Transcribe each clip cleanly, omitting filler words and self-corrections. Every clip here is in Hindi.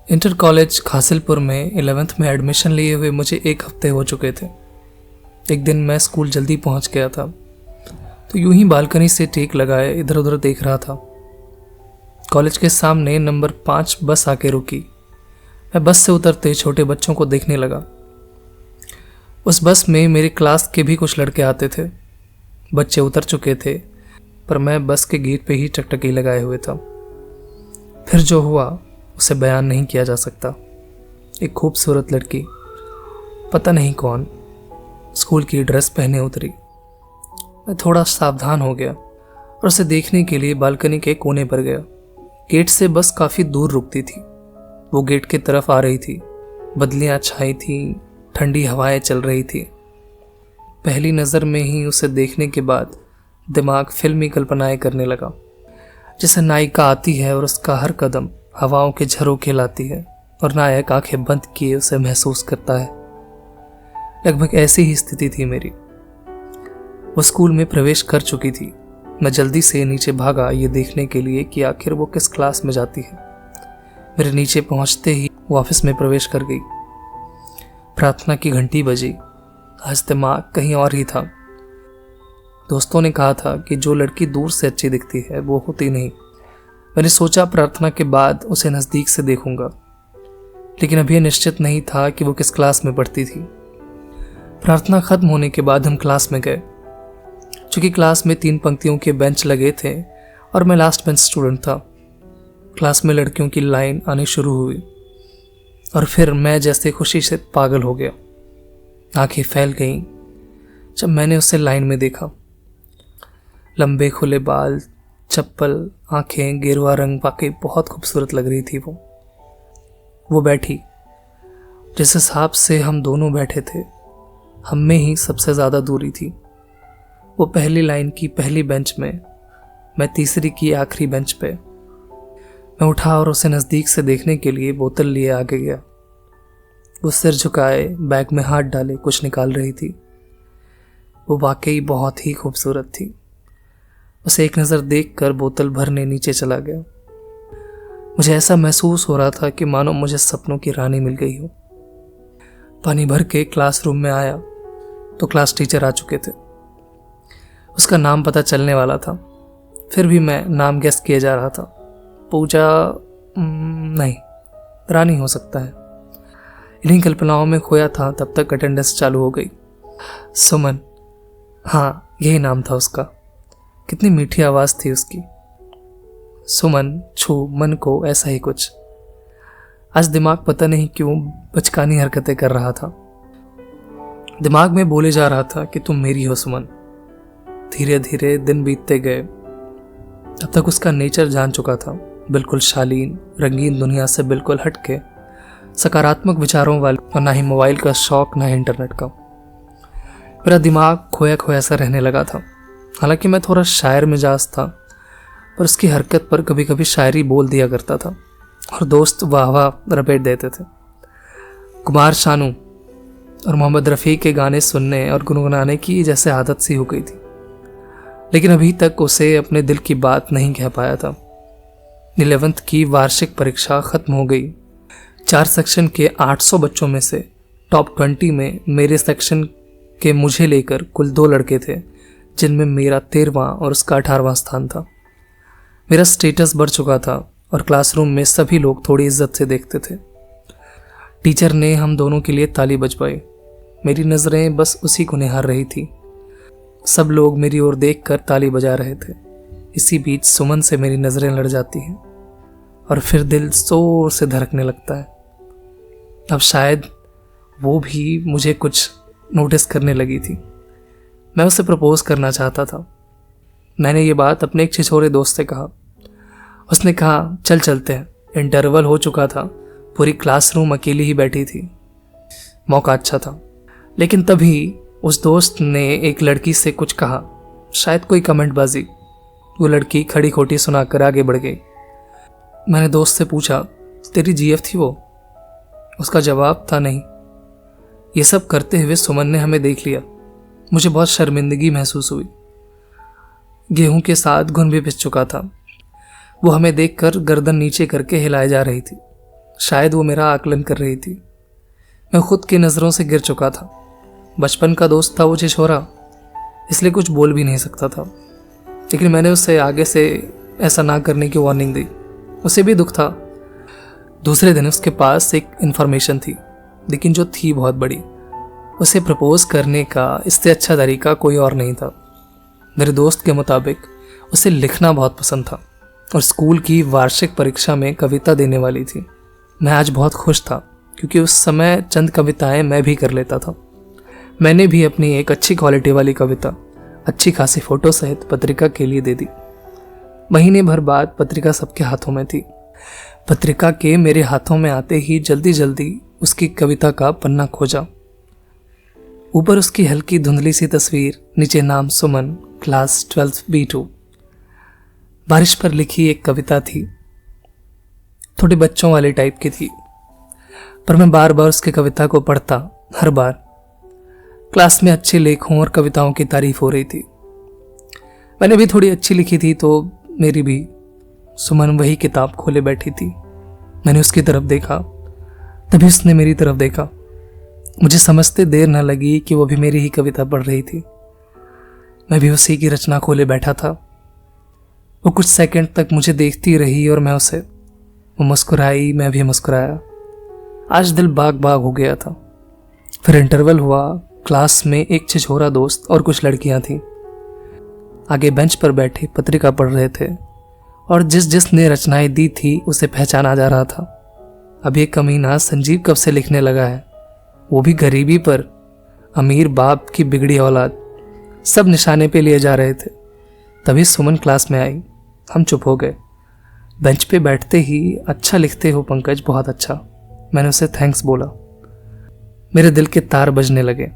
इंटर कॉलेज खासिलपुर में 11th में एडमिशन लिए हुए मुझे 1 हफ्ते हो चुके थे। एक दिन मैं स्कूल जल्दी पहुंच गया था, तो यूं ही बालकनी से टेक लगाए इधर उधर देख रहा था। कॉलेज के सामने नंबर 5 बस आके रुकी। मैं बस से उतरते छोटे बच्चों को देखने लगा। उस बस में मेरी क्लास के भी कुछ लड़के आते थे। बच्चे उतर चुके थे, पर मैं बस के गेट पे ही टकटकी लगाए हुए था। फिर जो हुआ उसे बयान नहीं किया जा सकता। एक खूबसूरत लड़की, पता नहीं कौन, स्कूल की ड्रेस पहने उतरी। मैं थोड़ा सावधान हो गया और उसे देखने के लिए बालकनी के कोने पर गया। गेट से बस काफ़ी दूर रुकती थी। वो गेट की तरफ आ रही थी। बदलियां छाई थी, ठंडी हवाएं चल रही थी। पहली नज़र में ही उसे देखने के बाद दिमाग फिल्मी कल्पनाएं करने लगा, जैसे नायिका आती है और उसका हर कदम हवाओं के झरोखे लाती है और नायक आंखें बंद किए उसे महसूस करता है। लगभग ऐसी ही स्थिति थी मेरी। वो स्कूल में प्रवेश कर चुकी थी। मैं जल्दी से नीचे भागा ये देखने के लिए कि आखिर वो किस क्लास में जाती है। मेरे नीचे पहुंचते ही वो ऑफिस में प्रवेश कर गई। प्रार्थना की घंटी बजी। आज दिमाग कहीं और ही था। दोस्तों ने कहा था कि जो लड़की दूर से अच्छी दिखती है वो होती नहीं। मैंने सोचा प्रार्थना के बाद उसे नज़दीक से देखूंगा, लेकिन अभी निश्चित नहीं था कि वो किस क्लास में पढ़ती थी। प्रार्थना खत्म होने के बाद हम क्लास में गए। चूंकि क्लास में 3 पंक्तियों के बेंच लगे थे और मैं लास्ट बेंच स्टूडेंट था, क्लास में लड़कियों की लाइन आनी शुरू हुई और फिर मैं जैसे खुशी से पागल हो गया। आंखें फैल गईं जब मैंने उसे लाइन में देखा। लंबे खुले बाल, चप्पल, आंखें, गेरुआ रंग, वाकई बहुत खूबसूरत लग रही थी वो बैठी। जिस हिसाब से हम दोनों बैठे थे, हम में ही सबसे ज़्यादा दूरी थी। वो पहली लाइन की पहली बेंच में, मैं तीसरी की आखिरी बेंच पे। मैं उठा और उसे नज़दीक से देखने के लिए बोतल लिए आगे गया। वो सिर झुकाए बैग में हाथ डाले कुछ निकाल रही थी। वो वाकई बहुत ही खूबसूरत थी। उसे एक नज़र देखकर बोतल भरने नीचे चला गया। मुझे ऐसा महसूस हो रहा था कि मानो मुझे सपनों की रानी मिल गई हो। पानी भर के क्लासरूम में आया तो क्लास टीचर आ चुके थे। उसका नाम पता चलने वाला था, फिर भी मैं नाम गेस किए जा रहा था। पूजा नहीं, रानी हो सकता है। इन्हीं कल्पनाओं में खोया था तब तक अटेंडेंस चालू हो गई। सुमन, हाँ यही नाम था उसका। कितनी मीठी आवाज़ थी उसकी। सुमन, छू मन को, ऐसा ही कुछ। आज दिमाग पता नहीं क्यों बचकानी हरकतें कर रहा था। दिमाग में बोले जा रहा था कि तुम मेरी हो सुमन। धीरे धीरे दिन बीतते गए। अब तक उसका नेचर जान चुका था, बिल्कुल शालीन, रंगीन दुनिया से बिल्कुल हटके, सकारात्मक विचारों वाली, और ना ही मोबाइल का शौक ना ही इंटरनेट का। मेरा दिमाग खोया खोया सा रहने लगा था। हालांकि मैं थोड़ा शायर मिजाज था, पर उसकी हरकत पर कभी कभी शायरी बोल दिया करता था और दोस्त वाह वाह रपेट देते थे। कुमार शानू और मोहम्मद रफ़ी के गाने सुनने और गुनगुनाने की जैसे आदत सी हो गई थी, लेकिन अभी तक उसे अपने दिल की बात नहीं कह पाया था। 11th की वार्षिक परीक्षा खत्म हो गई। 4 सेक्शन के 800 बच्चों में से टॉप 20 में मेरे सेक्शन के मुझे लेकर कुल 2 लड़के थे, जिनमें मेरा 13वां और उसका 18वां स्थान था। मेरा स्टेटस बढ़ चुका था और क्लासरूम में सभी लोग थोड़ी इज्जत से देखते थे। टीचर ने हम दोनों के लिए ताली बजवाई। मेरी नज़रें बस उसी को निहार रही थी। सब लोग मेरी ओर देखकर ताली बजा रहे थे। इसी बीच सुमन से मेरी नज़रें लड़ जाती हैं और फिर दिल जोर से धड़कने लगता है। अब शायद वो भी मुझे कुछ नोटिस करने लगी थी। मैं उसे प्रपोज करना चाहता था। मैंने ये बात अपने एक छिछोरे दोस्त से कहा। उसने कहा चल चलते हैं। इंटरवल हो चुका था। पूरी क्लासरूम अकेली ही बैठी थी। मौका अच्छा था, लेकिन तभी उस दोस्त ने एक लड़की से कुछ कहा, शायद कोई कमेंटबाजी। वो लड़की खड़ी खोटी सुनाकर आगे बढ़ गई। मैंने दोस्त से पूछा, तेरी जीएफ थी वो? उसका जवाब था नहीं। ये सब करते हुए सुमन ने हमें देख लिया। मुझे बहुत शर्मिंदगी महसूस हुई। गेहूं के साथ घुन भी पिस चुका था। वो हमें देखकर गर्दन नीचे करके हिलाए जा रही थी। शायद वो मेरा आकलन कर रही थी। मैं खुद की नज़रों से गिर चुका था। बचपन का दोस्त था वो छिछोरा, इसलिए कुछ बोल भी नहीं सकता था, लेकिन मैंने उससे आगे से ऐसा ना करने की वार्निंग दी। उसे भी दुख था। दूसरे दिन उसके पास एक इन्फॉर्मेशन थी, लेकिन जो थी बहुत बड़ी। उसे प्रपोज करने का इससे अच्छा तरीका कोई और नहीं था। मेरे दोस्त के मुताबिक उसे लिखना बहुत पसंद था और स्कूल की वार्षिक परीक्षा में कविता देने वाली थी। मैं आज बहुत खुश था क्योंकि उस समय चंद कविताएं मैं भी कर लेता था। मैंने भी अपनी एक अच्छी क्वालिटी वाली कविता अच्छी खासी फोटो सहित पत्रिका के लिए दे दी। महीने भर बाद पत्रिका सबके हाथों में थी। पत्रिका के मेरे हाथों में आते ही जल्दी जल्दी उसकी कविता का पन्ना खोजा। ऊपर उसकी हल्की धुंधली सी तस्वीर, नीचे नाम सुमन, क्लास 12 B2। बारिश पर लिखी एक कविता थी, थोड़े बच्चों वाले टाइप की थी, पर मैं बार बार उसकी कविता को पढ़ता। हर बार क्लास में अच्छे लेखों और कविताओं की तारीफ हो रही थी। मैंने भी थोड़ी अच्छी लिखी थी तो मेरी भी। सुमन वही किताब खोले बैठी थी। मैंने उसकी तरफ देखा, तभी उसने मेरी तरफ देखा। मुझे समझते देर न लगी कि वो भी मेरी ही कविता पढ़ रही थी। मैं भी उसी की रचना खोले बैठा था। वो कुछ सेकंड तक मुझे देखती रही और मैं उसे। वो मुस्कुराई, मैं भी मुस्कुराया। आज दिल बाग बाग हो गया था। फिर इंटरवल हुआ। क्लास में एक छिछोरा दोस्त और कुछ लड़कियां थीं। आगे बेंच पर बैठे पत्रिका पढ़ रहे थे और जिसने रचनाएं दी थी उसे पहचाना जा रहा था। अब ये कमीना संजीव कब से लिखने लगा है, वो भी गरीबी पर। अमीर बाप की बिगड़ी औलाद, सब निशाने पे लिए जा रहे थे। तभी सुमन क्लास में आई। हम चुप हो गए। बेंच पे बैठते ही, अच्छा लिखते हो पंकज, बहुत अच्छा। मैंने उसे थैंक्स बोला। मेरे दिल के तार बजने लगे।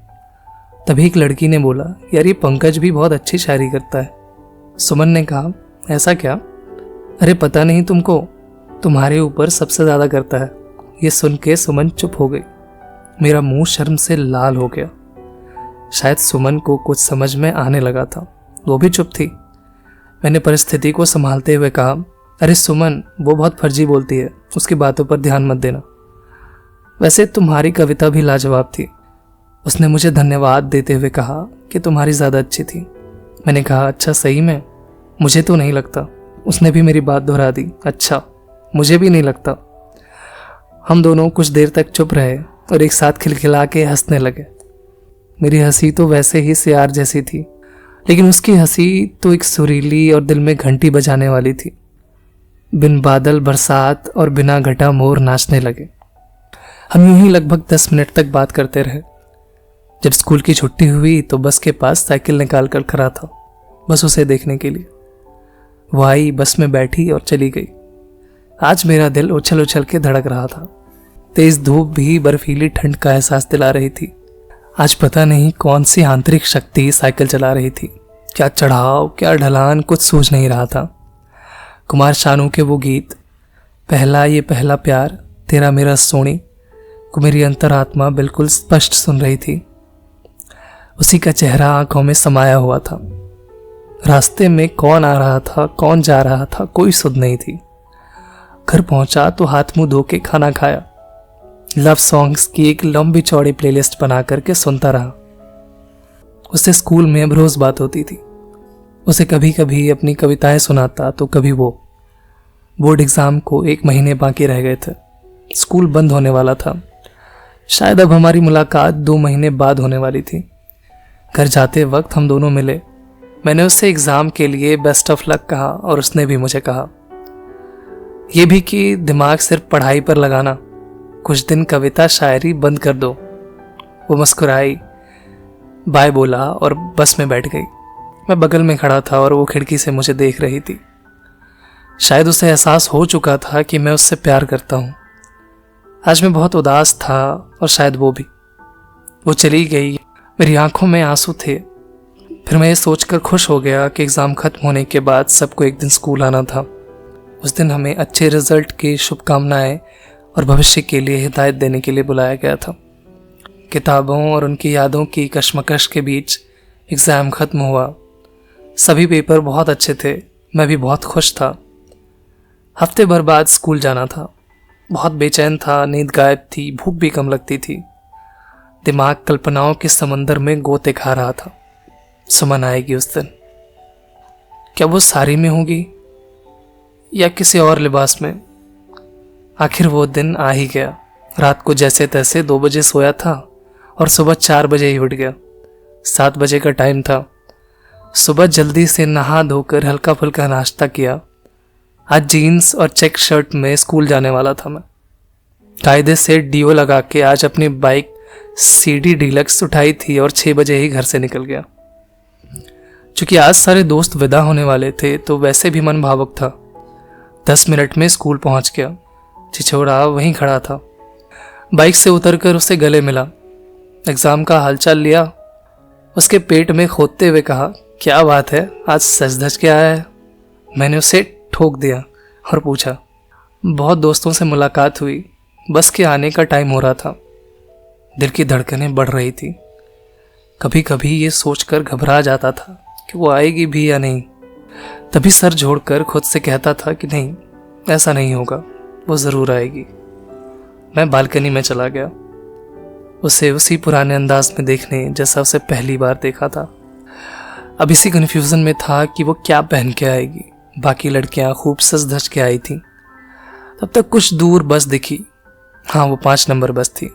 तभी एक लड़की ने बोला, यार ये पंकज भी बहुत अच्छी शायरी करता है। सुमन ने कहा, ऐसा क्या? अरे पता नहीं तुमको, तुम्हारे ऊपर सबसे ज्यादा करता है। ये सुन के सुमन चुप हो गई। मेरा मुंह शर्म से लाल हो गया। शायद सुमन को कुछ समझ में आने लगा था, वो भी चुप थी। मैंने परिस्थिति को संभालते हुए कहा, अरे सुमन, वो बहुत फर्जी बोलती है, उसकी बातों पर ध्यान मत देना। वैसे तुम्हारी कविता भी लाजवाब थी। उसने मुझे धन्यवाद देते हुए कहा कि तुम्हारी ज़्यादा अच्छी थी। मैंने कहा, अच्छा सही में? मुझे तो नहीं लगता। उसने भी मेरी बात दोहरा दी, अच्छा मुझे भी नहीं लगता। हम दोनों कुछ देर तक चुप रहे और एक साथ खिलखिला के हंसने लगे। मेरी हंसी तो वैसे ही सियार जैसी थी, लेकिन उसकी हंसी तो एक सुरीली और दिल में घंटी बजाने वाली थी। बिन बादल बरसात और बिना घटा मोर नाचने लगे। हम यूं ही लगभग 10 मिनट तक बात करते रहे। जब स्कूल की छुट्टी हुई तो बस के पास साइकिल निकाल कर खड़ा था, बस उसे देखने के लिए। वो आई, बस में बैठी और चली गई। आज मेरा दिल उछल उछल के धड़क रहा था। तेज धूप भी बर्फीली ठंड का एहसास दिला रही थी। आज पता नहीं कौन सी आंतरिक शक्ति साइकिल चला रही थी। क्या चढ़ाव, क्या ढलान, कुछ सूझ नहीं रहा था। कुमार शानू के वो गीत, पहला ये पहला प्यार तेरा मेरा सोनी, को मेरी अंतरात्मा बिल्कुल स्पष्ट सुन रही थी। उसी का चेहरा आंखों में समाया हुआ था। रास्ते में कौन आ रहा था, कौन जा रहा था, कोई सुध नहीं थी। घर पहुंचा तो हाथ मुंह धो के खाना खाया। लव सॉन्ग्स की एक लंबी चौड़ी प्लेलिस्ट बना करके सुनता रहा। उससे स्कूल में अब रोज बात होती थी। उसे कभी कभी अपनी कविताएं सुनाता तो कभी वो। बोर्ड एग्जाम को 1 महीने बाकी रह गए थे। स्कूल बंद होने वाला था। शायद अब हमारी मुलाकात 2 महीने बाद होने वाली थी। घर जाते वक्त हम दोनों मिले। मैंने उससे एग्जाम के लिए बेस्ट ऑफ लक कहा और उसने भी मुझे कहा। यह भी कि दिमाग सिर्फ पढ़ाई पर लगाना, कुछ दिन कविता शायरी बंद कर दो। वो मुस्कुराई, बाय बोला और बस में बैठ गई। मैं बगल में खड़ा था और वो खिड़की से मुझे देख रही थी। शायद उसे एहसास हो चुका था कि मैं उससे प्यार करता हूँ। आज मैं बहुत उदास था और शायद वो भी। वो चली गई, मेरी आंखों में आंसू थे। फिर मैं ये सोचकर खुश हो गया कि एग्ज़ाम खत्म होने के बाद सबको एक दिन स्कूल आना था। उस दिन हमें अच्छे रिजल्ट की शुभकामनाएं और भविष्य के लिए हिदायत देने के लिए बुलाया गया था। किताबों और उनकी यादों की कश्मकश के बीच एग्ज़ाम खत्म हुआ। सभी पेपर बहुत अच्छे थे। मैं भी बहुत खुश था। हफ्ते भर बाद स्कूल जाना था। बहुत बेचैन था, नींद गायब थी, भूख भी कम लगती थी। दिमाग कल्पनाओं के समंदर में गोते खा रहा था। सुमन आएगी उस दिन। क्या वो साड़ी में होगी या किसी और लिबास में? आखिर वो दिन आ ही गया। रात को जैसे तैसे 2 बजे सोया था और सुबह 4 बजे ही उठ गया। 7 बजे का टाइम था। सुबह जल्दी से नहा धोकर हल्का फुल्का नाश्ता किया। आज जीन्स और चेक शर्ट में स्कूल जाने वाला था मैं। कायदे से डीओ लगा के आज अपनी बाइक सीडी डीलक्स उठाई थी और 6 बजे ही घर से निकल गया। चूंकि आज सारे दोस्त विदा होने वाले थे तो वैसे भी मन भावुक था। 10 मिनट में स्कूल पहुंच गया। छिछोरा वहीं खड़ा था। बाइक से उतरकर उसे गले मिला। एग्जाम का हालचाल लिया। उसके पेट में खोदते हुए कहा, क्या बात है, आज सच धज के आया है? मैंने उसे ठोक दिया और पूछा, बहुत दोस्तों से मुलाकात हुई, बस के आने का टाइम हो रहा था। दिल की धड़कनें बढ़ रही थी। कभी कभी ये सोचकर घबरा जाता था कि वो आएगी भी या नहीं। तभी सर जोड़कर खुद से कहता था कि नहीं, ऐसा नहीं होगा, वो ज़रूर आएगी। मैं बालकनी में चला गया, उसे उसी पुराने अंदाज में देखने जैसा उसे पहली बार देखा था। अब इसी कन्फ्यूज़न में था कि वो क्या पहन के आएगी। बाकी लड़कियां खूब सज धज के आई थीं। तब तक कुछ दूर बस दिखी। हाँ, वो 5 नंबर बस थी।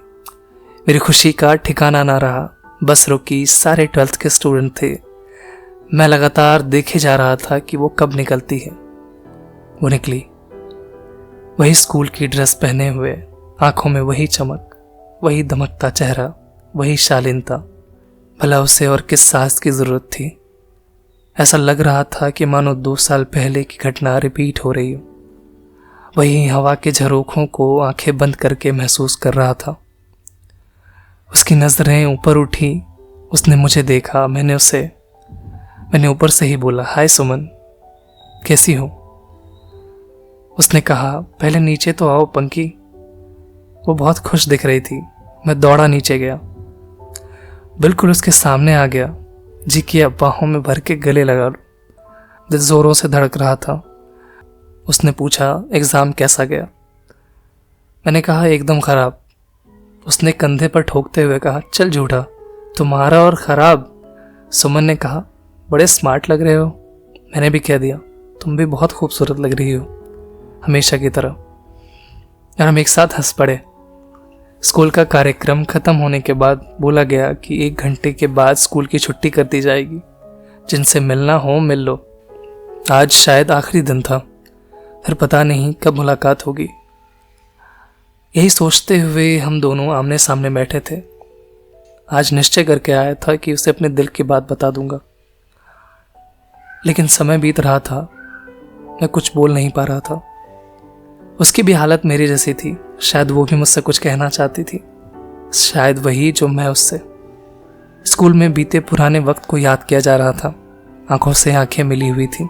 मेरी खुशी का ठिकाना ना रहा। बस रुकी, सारे 12th के स्टूडेंट थे। मैं लगातार देखे जा रहा था कि वो कब निकलती है। वो निकली। वही स्कूल की ड्रेस पहने हुए, आंखों में वही चमक, वही दमकता चेहरा, वही शालीनता। भला उसे और किस साहस की जरूरत थी? ऐसा लग रहा था कि मानो 2 साल पहले की घटना रिपीट हो रही हो। वही हवा के झरोखों को आंखें बंद करके महसूस कर रहा था। उसकी नजरें ऊपर उठी। उसने मुझे देखा। मैंने ऊपर से ही बोला, हाय सुमन, कैसी हो? उसने कहा, पहले नीचे तो आओ पंकी। वो बहुत खुश दिख रही थी। मैं दौड़ा नीचे गया, बिल्कुल उसके सामने आ गया। जी की बाहों में भर के गले लगा लूं। दिल जोरों से धड़क रहा था। उसने पूछा, एग्ज़ाम कैसा गया? मैंने कहा, एकदम ख़राब। उसने कंधे पर ठोकते हुए कहा, चल झूठा, तुम्हारा और ख़राब। सुमन ने कहा, बड़े स्मार्ट लग रहे हो। मैंने भी कह दिया, तुम भी बहुत खूबसूरत लग रही हो, हमेशा की तरह। और हम एक साथ हंस पड़े। स्कूल का कार्यक्रम खत्म होने के बाद बोला गया कि 1 घंटे के बाद स्कूल की छुट्टी कर दी जाएगी। जिनसे मिलना हो मिल लो। आज शायद आखिरी दिन था, फिर पता नहीं कब मुलाकात होगी। यही सोचते हुए हम दोनों आमने सामने बैठे थे। आज निश्चय करके आया था कि उसे अपने दिल की बात बता दूंगा, लेकिन समय बीत रहा था। मैं कुछ बोल नहीं पा रहा था। उसकी भी हालत मेरी जैसी थी। शायद वो भी मुझसे कुछ कहना चाहती थी, शायद वही जो मैं उससे। स्कूल में बीते पुराने वक्त को याद किया जा रहा था। आंखों से आंखें मिली हुई थी।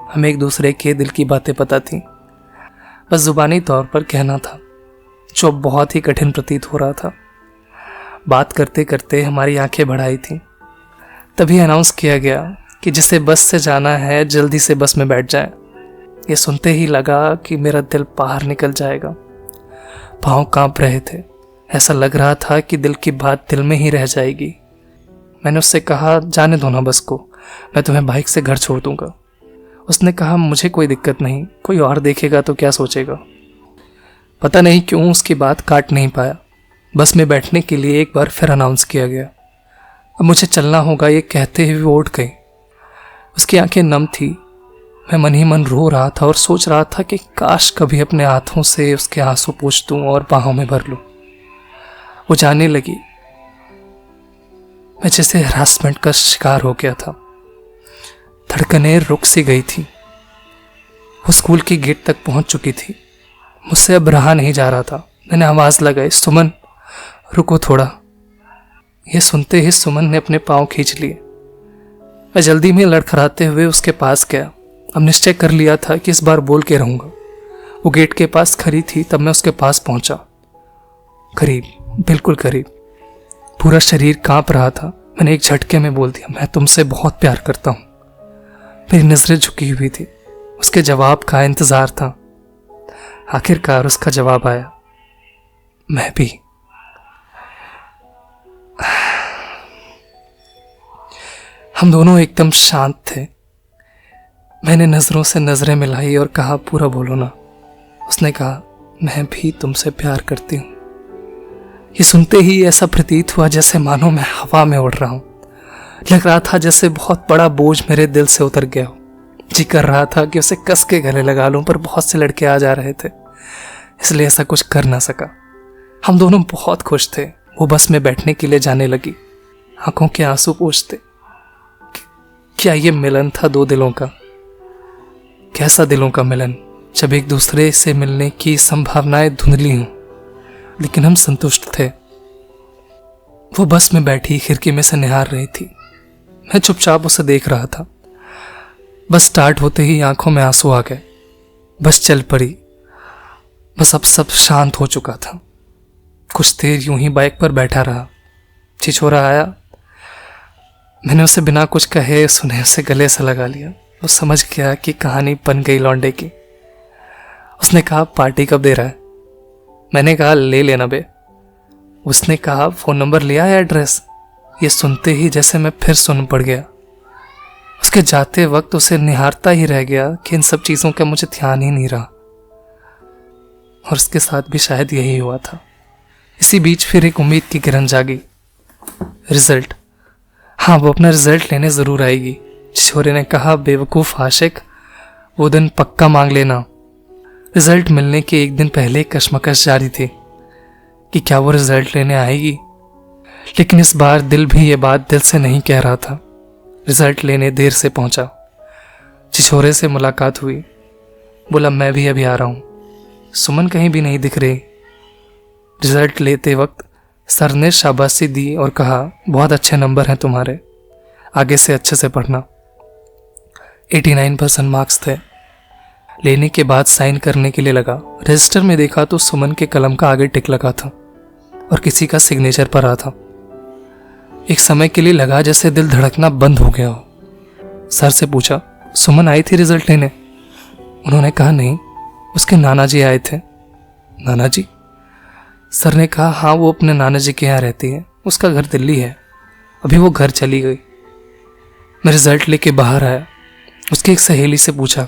हमें एक दूसरे के दिल की बातें पता थी, बस जुबानी तौर पर कहना था, जो बहुत ही कठिन प्रतीत हो रहा था। बात करते करते हमारी आंखें बढ़ाई थी। तभी अनाउंस किया गया कि जिसे बस से जाना है जल्दी से बस में बैठ जाए। ये सुनते ही लगा कि मेरा दिल बाहर निकल जाएगा। पाँव कांप रहे थे। ऐसा लग रहा था कि दिल की बात दिल में ही रह जाएगी। मैंने उससे कहा, जाने दो ना बस को, मैं तुम्हें बाइक से घर छोड़ दूंगा। उसने कहा, मुझे कोई दिक्कत नहीं, कोई और देखेगा तो क्या सोचेगा। पता नहीं क्यों उसकी बात काट नहीं पाया। बस में बैठने के लिए एक बार फिर अनाउंस किया गया। अब मुझे चलना होगा, ये कहते हुए वो उठ गई। उसकी आंखें नम थी। मैं मन ही मन रो रहा था और सोच रहा था कि काश कभी अपने हाथों से उसके आंसू पोंछ दूं और बाहों में भर लूं। वो जाने लगी। मैं जैसे हरासमेंट का शिकार हो गया था। धड़कनें रुक सी गई थी। वो स्कूल के गेट तक पहुंच चुकी थी। मुझसे अब रहा नहीं जा रहा था। मैंने आवाज लगाई, सुमन रुको थोड़ा। यह सुनते ही सुमन ने अपने पांव खींच लिए। मैं जल्दी में लड़खड़ाते हुए उसके पास गया। अब निश्चय कर लिया था कि इस बार बोल के रहूंगा। वो गेट के पास खड़ी थी तब मैं उसके पास पहुंचा। करीब, बिल्कुल करीब। पूरा शरीर कांप रहा था। मैंने एक झटके में बोल दिया, मैं तुमसे बहुत प्यार करता हूं। मेरी नजरें झुकी हुई थी। उसके जवाब का इंतजार था। आखिरकार उसका जवाब आया, मैं भी। हम दोनों एकदम शांत थे। मैंने नजरों से नजरें मिलाई और कहा, पूरा बोलो ना। उसने कहा, मैं भी तुमसे प्यार करती हूँ। ये सुनते ही ऐसा प्रतीत हुआ जैसे मानो मैं हवा में उड़ रहा हूं। लग रहा था जैसे बहुत बड़ा बोझ मेरे दिल से उतर गया हो। जी कर रहा था कि उसे कस के गले लगा लूं, पर बहुत से लड़के आ जा रहे थे, इसलिए ऐसा कुछ कर ना सका। हम दोनों बहुत खुश थे। वो बस में बैठने के लिए जाने लगी, आंखों के आंसू पोंछते। क्या ये मिलन था दो दिलों का? कैसा दिलों का मिलन, जब एक दूसरे से मिलने की संभावनाएं धुंधली हों, लेकिन हम संतुष्ट थे। वो बस में बैठी खिड़की में से निहार रही थी। मैं चुपचाप उसे देख रहा था। बस स्टार्ट होते ही आंखों में आंसू आ गए। बस चल पड़ी। बस अब सब शांत हो चुका था। कुछ देर यूं ही बाइक पर बैठा रहा। छिछोरा आया। मैंने उसे बिना कुछ कहे सुने उसे गले से लगा लिया। वो समझ गया कि कहानी बन गई लौंडे की। उसने कहा, पार्टी कब दे रहा है? मैंने कहा, ले लेना बे। उसने कहा, फोन नंबर लिया या एड्रेस? ये सुनते ही जैसे मैं फिर सुन पड़ गया। उसके जाते वक्त उसे निहारता ही रह गया कि इन सब चीजों का मुझे ध्यान ही नहीं रहा। और उसके साथ भी शायद यही हुआ था। इसी बीच फिर एक उम्मीद की किरण जागी। रिजल्ट, हाँ, वो अपना रिजल्ट लेने जरूर आएगी। छोरे ने कहा, बेवकूफ आशिक, वो दिन पक्का मांग लेना। रिजल्ट मिलने के एक दिन पहले कशमकश जारी थी कि क्या वो रिजल्ट लेने आएगी, लेकिन इस बार दिल भी ये बात दिल से नहीं कह रहा था। रिजल्ट लेने देर से पहुंचा। छिछोरे से मुलाकात हुई। बोला, मैं भी अभी आ रहा हूं। सुमन कहीं भी नहीं दिख रही। रिजल्ट लेते वक्त सर ने शाबाशी दी और कहा, बहुत अच्छे नंबर हैं तुम्हारे, आगे से अच्छे से पढ़ना। 89% मार्क्स थे। लेने के बाद साइन करने के लिए लगा। रजिस्टर में देखा तो सुमन के कलम का आगे टिक लगा था और किसी का सिग्नेचर पर आ था। एक समय के लिए लगा जैसे दिल धड़कना बंद हो गया हो। सर से पूछा, सुमन आई थी रिजल्ट लेने? उन्होंने कहा, नहीं, उसके नाना जी आए थे। नाना जी? सर ने कहा, हाँ, वो अपने नाना जी के यहाँ रहती है, उसका घर दिल्ली है, अभी वो घर चली गई। मैं रिजल्ट लेके बाहर आया। उसकी एक सहेली से पूछा।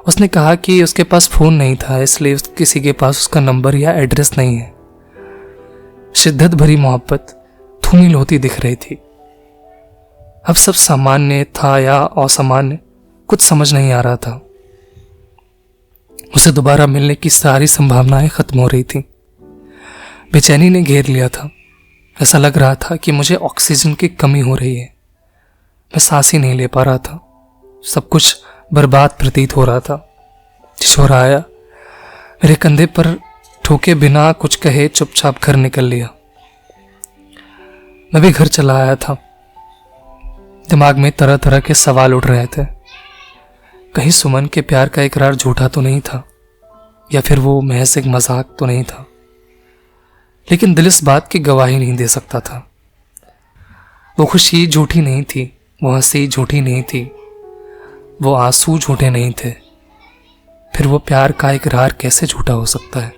उसने कहा कि उसके पास फोन नहीं था, इसलिए किसी के पास उसका नंबर या एड्रेस नहीं है। शिद्दत भरी मोहब्बत धूमिल होती दिख रही थी। अब सब सामान्य था या असामान्य, कुछ समझ नहीं आ रहा था। उसे दोबारा मिलने की सारी संभावनाएं खत्म हो रही थी। बेचैनी ने घेर लिया था। ऐसा लग रहा था कि मुझे ऑक्सीजन की कमी हो रही है। मैं सांस ही नहीं ले पा रहा था। सब कुछ बर्बाद प्रतीत हो रहा था। छिछोरा आया, मेरे कंधे पर ठोके बिना कुछ कहे चुपचाप घर निकल लिया। मैं भी घर चला आया था। दिमाग में तरह तरह के सवाल उठ रहे थे। कहीं सुमन के प्यार का इकरार झूठा तो नहीं था, या फिर वो महज एक मजाक तो नहीं था। लेकिन दिल इस बात की गवाही नहीं दे सकता था। वो खुशी झूठी नहीं थी, वो हंसी झूठी नहीं थी, वो आंसू झूठे नहीं थे। फिर वो प्यार का इकरार कैसे झूठा हो सकता है?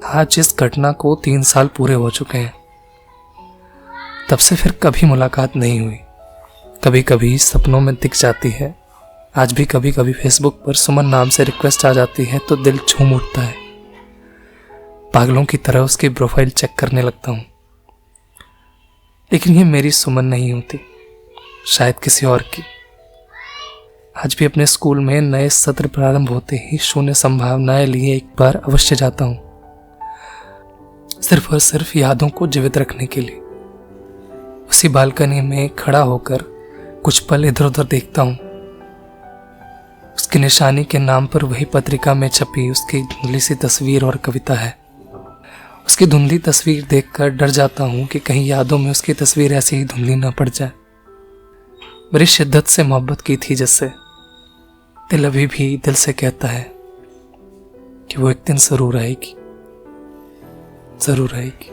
आज इस घटना को 3 साल पूरे हो चुके हैं। तब से फिर कभी मुलाकात नहीं हुई। कभी कभी सपनों में दिख जाती है। आज भी कभी कभी फेसबुक पर सुमन नाम से रिक्वेस्ट आ जाती है तो दिल झूम उठता है। पागलों की तरह उसकी प्रोफाइल चेक करने लगता हूं। लेकिन ये मेरी सुमन नहीं होती, शायद किसी और की। आज भी अपने स्कूल में नए सत्र प्रारंभ होते ही शून्य संभावनाएं लिए एक बार अवश्य जाता हूं, सिर्फ और सिर्फ यादों को जीवित रखने के लिए। उसी बालकनी में खड़ा होकर कुछ पल इधर उधर देखता हूं। उसकी निशानी के नाम पर वही पत्रिका में छपी उसकी धुंधली सी तस्वीर और कविता है। उसकी धुंधली तस्वीर देखकर डर जाता हूं कि कहीं यादों में उसकी तस्वीर ऐसी ही धुंधली न पड़ जाए। बड़ी शिद्दत से मोहब्बत की थी जिससे, दिल अभी भी दिल से कहता है कि वो एक दिन जरूर आएगी, जरूर आएगी।